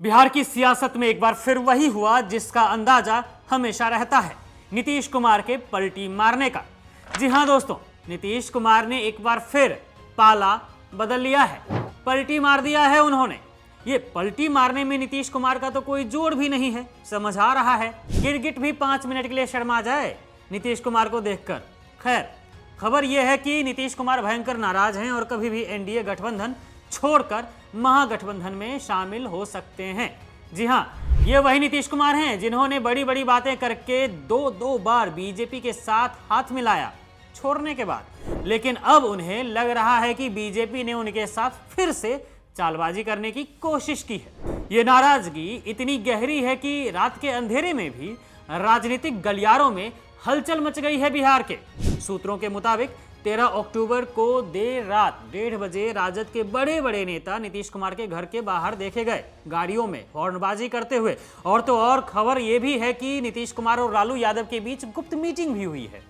बिहार की सियासत में एक बार फिर वही हुआ जिसका अंदाजा हमेशा रहता है, नीतीश कुमार के पलटी मारने का। जी हां दोस्तों, नीतीश कुमार ने एक बार फिर पाला बदल लिया है, पलटी मार दिया है उन्होंने। ये पलटी मारने में नीतीश कुमार का तो कोई जोड़ भी नहीं है, समझ आ रहा है। गिरगिट भी 5 मिनट के लिए शर्मा जाए नीतीश कुमार को देखकर। खैर, खबर यह है कि नीतीश कुमार भयंकर नाराज हैं और कभी भी एनडीए गठबंधन छोड़कर महागठबंधन में शामिल हो सकते हैं। जी हां, ये वही नीतीश कुमार हैं जिन्होंने बड़ी बड़ी बातें करके दो बार बीजेपी के साथ हाथ मिलाया छोड़ने के बाद, लेकिन अब उन्हें लग रहा है कि बीजेपी ने उनके साथ फिर से चालबाजी करने की कोशिश की है। ये नाराजगी इतनी गहरी है कि रात के अंधेरे में भी राजनीतिक गलियारों में हलचल मच गई है बिहार के। सूत्रों के मुताबिक 13 अक्टूबर को देर रात 1:30 बजे राजद के बड़े बड़े नेता नीतीश कुमार के घर के बाहर देखे गए, गाड़ियों में हॉर्नबाजी करते हुए। और तो और खबर यह भी है कि नीतीश कुमार और लालू यादव के बीच गुप्त मीटिंग भी हुई है।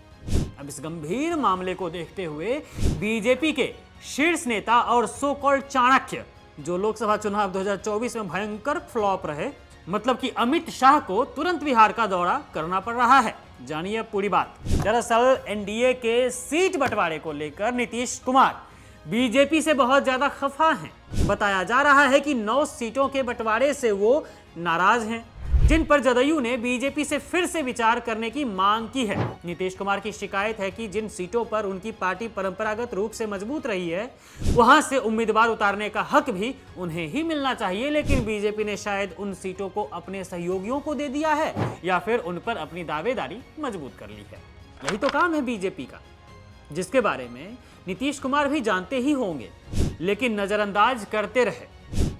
अब इस गंभीर मामले को देखते हुए बीजेपी के शीर्ष नेता और सो कॉल्ड चाणक्य, जो लोकसभा चुनाव 2024 में भयंकर फ्लॉप रहे, मतलब कि अमित शाह को तुरंत बिहार का दौरा करना पड़ रहा है। जानिए पूरी बात। दरअसल एनडीए के सीट बंटवारे को लेकर नीतीश कुमार बीजेपी से बहुत ज्यादा खफा हैं। बताया जा रहा है कि 9 सीटों के बंटवारे से वो नाराज हैं, जिन पर जदयू ने बीजेपी से फिर से विचार करने की मांग की है। नीतीश कुमार की शिकायत है कि जिन सीटों पर उनकी पार्टी परंपरागत रूप से मजबूत रही है, वहां से उम्मीदवार उतारने का हक भी उन्हें ही मिलना चाहिए, लेकिन बीजेपी ने शायद उन सीटों को अपने सहयोगियों को दे दिया है या फिर उन पर अपनी दावेदारी मजबूत कर ली है। यही तो काम है बीजेपी का, जिसके बारे में नीतीश कुमार भी जानते ही होंगे, लेकिन नजरअंदाज करते रहे।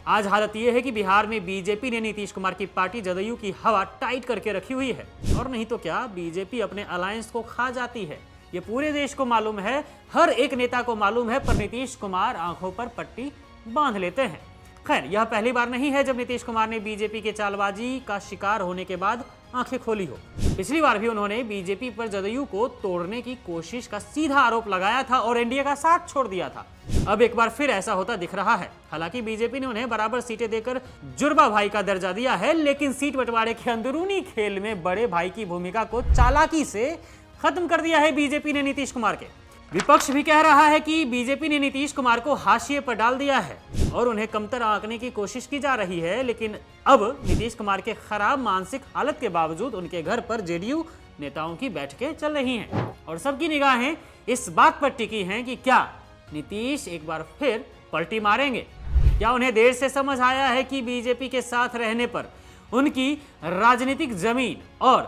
आज हालत यह है कि बिहार में बीजेपी ने नीतीश कुमार की पार्टी जदयू की हवा टाइट करके रखी हुई है, और नहीं तो क्या, बीजेपी अपने अलायंस को खा जाती है। ये पूरे देश को मालूम है, हर एक नेता को मालूम है, पर नीतीश कुमार आंखों पर पट्टी बांध लेते हैं। खैर, यह पहली बार नहीं है जब नीतीश कुमार ने बीजेपी के चालबाजी का शिकार होने के बाद आंखें खोली हो। पिछली बार भी उन्होंने बीजेपी पर जदयू को तोड़ने की कोशिश का सीधा आरोप लगाया था और एनडीए का साथ छोड़ दिया था। अब एक बार फिर ऐसा होता दिख रहा है। हालांकि बीजेपी ने उन्हें बराबर सीटें देकर जुड़वा भाई का दर्जा दिया है, लेकिन सीट बंटवारे के अंदरूनी खेल में बड़े भाई की भूमिका को चालाकी से खत्म कर दिया है बीजेपी ने नीतीश कुमार के। विपक्ष भी कह रहा है कि बीजेपी ने नीतीश कुमार को हाशिए पर डाल दिया है और उन्हें कमतर आंकने की कोशिश की जा रही है, लेकिन अब नीतीश कुमार के खराब मानसिक हालत के बावजूद उनके घर पर जेडीयू नेताओं की बैठकें चल रही हैं और सबकी निगाहें इस बात पर टिकी हैं कि क्या नीतीश एक बार फिर पलटी मारेंगे। क्या उन्हें देर से समझ आया है कि बीजेपी के साथ रहने पर उनकी राजनीतिक जमीन और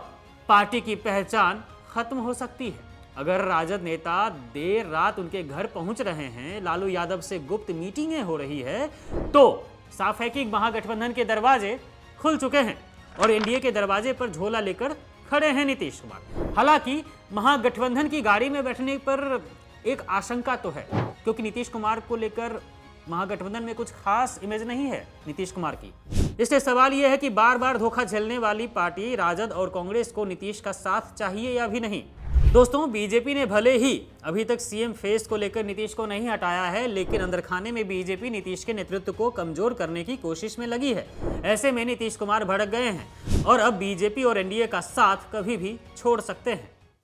पार्टी की पहचान खत्म हो सकती है। अगर राजद नेता देर रात उनके घर पहुंच रहे हैं, लालू यादव से गुप्त मीटिंगें हो रही है, तो साफ है कि महागठबंधन के दरवाजे खुल चुके हैं और एनडीए के दरवाजे पर झोला लेकर खड़े हैं नीतीश कुमार। हालांकि महागठबंधन की गाड़ी में बैठने पर एक आशंका तो है, क्योंकि नीतीश कुमार को लेकर महागठबंधन में कुछ खास इमेज नहीं है नीतीश कुमार की। इसलिए सवाल यह है कि बार बार धोखा झेलने वाली पार्टी राजद और कांग्रेस को नीतीश का साथ चाहिए या भी नहीं। दोस्तों, बीजेपी ने भले ही अभी तक सीएम फेस को लेकर नीतीश को नहीं हटाया है, लेकिन अंदर खाने में बीजेपी नीतीश के नेतृत्व को कमजोर करने की कोशिश में लगी है। ऐसे में नीतीश कुमार भड़क गए हैं और अब बीजेपी और एनडीए का साथ कभी भी छोड़ सकते हैं।